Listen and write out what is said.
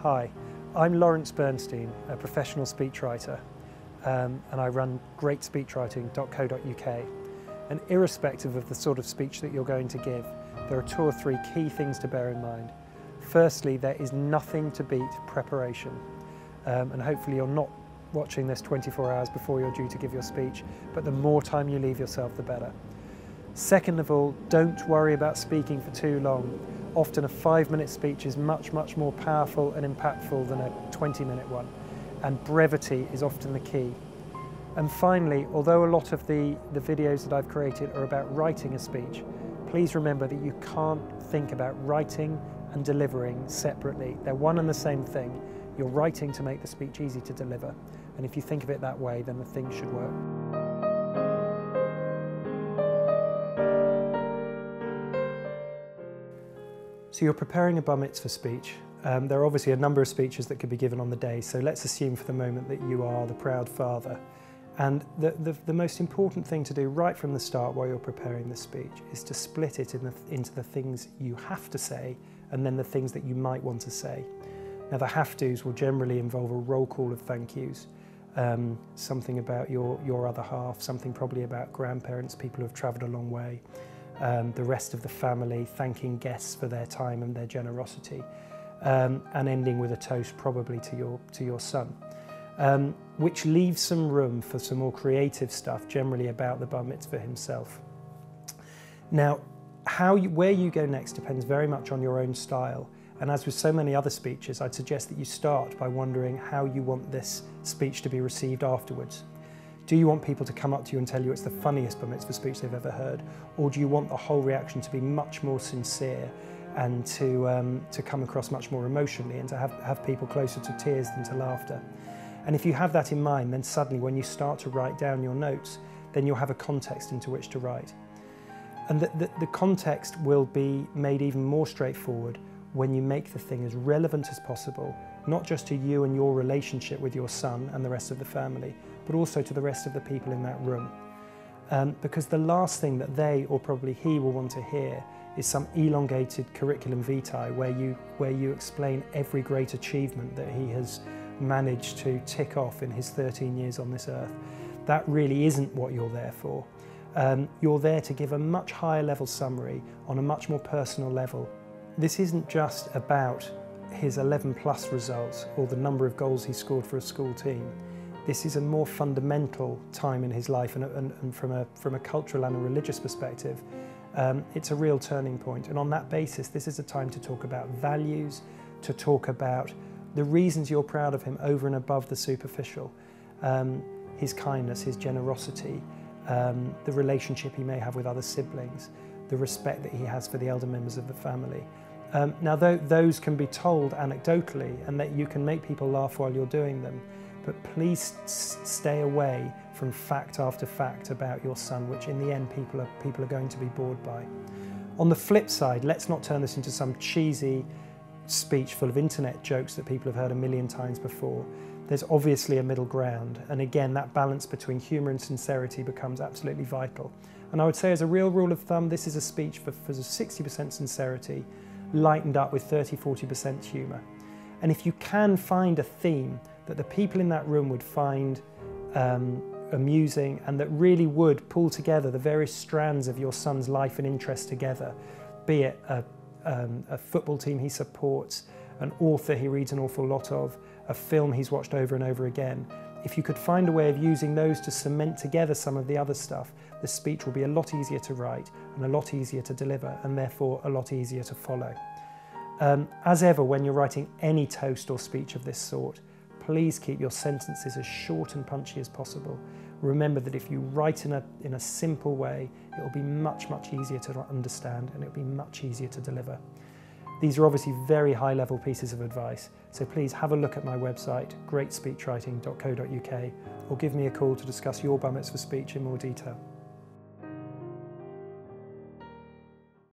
Hi, I'm Lawrence Bernstein, a professional speechwriter, and I run greatspeechwriting.co.uk. And irrespective of the sort of speech that you're going to give, there are 2 or 3 key things to bear in mind. Firstly, there is nothing to beat preparation, and hopefully you're not watching this 24 hours before you're due to give your speech, but the more time you leave yourself, the better. Second of all, don't worry about speaking for too long. Often a 5-minute speech is much more powerful and impactful than a 20-minute one, and brevity is often the key. And finally, although a lot of the videos that I've created are about writing a speech, please remember that you can't think about writing and delivering separately. They're one and the same thing. You're writing to make the speech easy to deliver, and if you think of it that way, then the thing should work. So you're preparing a bar mitzvah speech. There are obviously a number of speeches that could be given on the day, so let's assume for the moment that you are the proud father. And the most important thing to do right from the start while you're preparing the speech is to split it into the things you have to say and then the things that you might want to say. Now the have-tos will generally involve a roll call of thank yous, something about your other half, something probably about grandparents, people who have travelled a long way, the rest of the family, thanking guests for their time and their generosity, and ending with a toast probably to your son, which leaves some room for some more creative stuff, generally about the bar mitzvah himself. Now, where you go next depends very much on your own style, and as with so many other speeches, I'd suggest that you start by wondering how you want this speech to be received afterwards. Do you want people to come up to you and tell you it's the funniest bar mitzvah speech they've ever heard? Or do you want the whole reaction to be much more sincere and to come across much more emotionally and to have people closer to tears than to laughter? And if you have that in mind, then suddenly when you start to write down your notes, then you'll have a context into which to write. And the context will be made even more straightforward when you make the thing as relevant as possible, not just to you and your relationship with your son and the rest of the family, but also to the rest of the people in that room. Because the last thing that they, or probably he, will want to hear is some elongated curriculum vitae where you explain every great achievement that he has managed to tick off in his 13 years on this earth. That really isn't what you're there for. You're there to give a much higher level summary on a much more personal level. This isn't just about his 11+ results or the number of goals he scored for a school team. This is a more fundamental time in his life, and from a cultural and a religious perspective, it's a real turning point. And on that basis, this is a time to talk about values, to talk about the reasons you're proud of him over and above the superficial, his kindness, his generosity, the relationship he may have with other siblings, the respect that he has for the elder members of the family. Now those can be told anecdotally, and that you can make people laugh while you're doing them, but please stay away from fact after fact about your son, which in the end people are going to be bored by. On the flip side, let's not turn this into some cheesy speech full of internet jokes that people have heard a million times before. There's obviously a middle ground, and again that balance between humour and sincerity becomes absolutely vital. And I would say, as a real rule of thumb, this is a speech for 60% sincerity, lightened up with 30–40% humour. And if you can find a theme that the people in that room would find amusing, and that really would pull together the various strands of your son's life and interest together, be it a football team he supports, an author he reads an awful lot of, a film he's watched over and over again. If you could find a way of using those to cement together some of the other stuff, the speech will be a lot easier to write and a lot easier to deliver, and therefore a lot easier to follow. As ever, when you're writing any toast or speech of this sort, please keep your sentences as short and punchy as possible. Remember that if you write in a simple way, it will be much easier to understand, and it will be much easier to deliver. These are obviously very high-level pieces of advice, so please have a look at my website, greatspeechwriting.co.uk, or give me a call to discuss your bar mitzvah speech in more detail.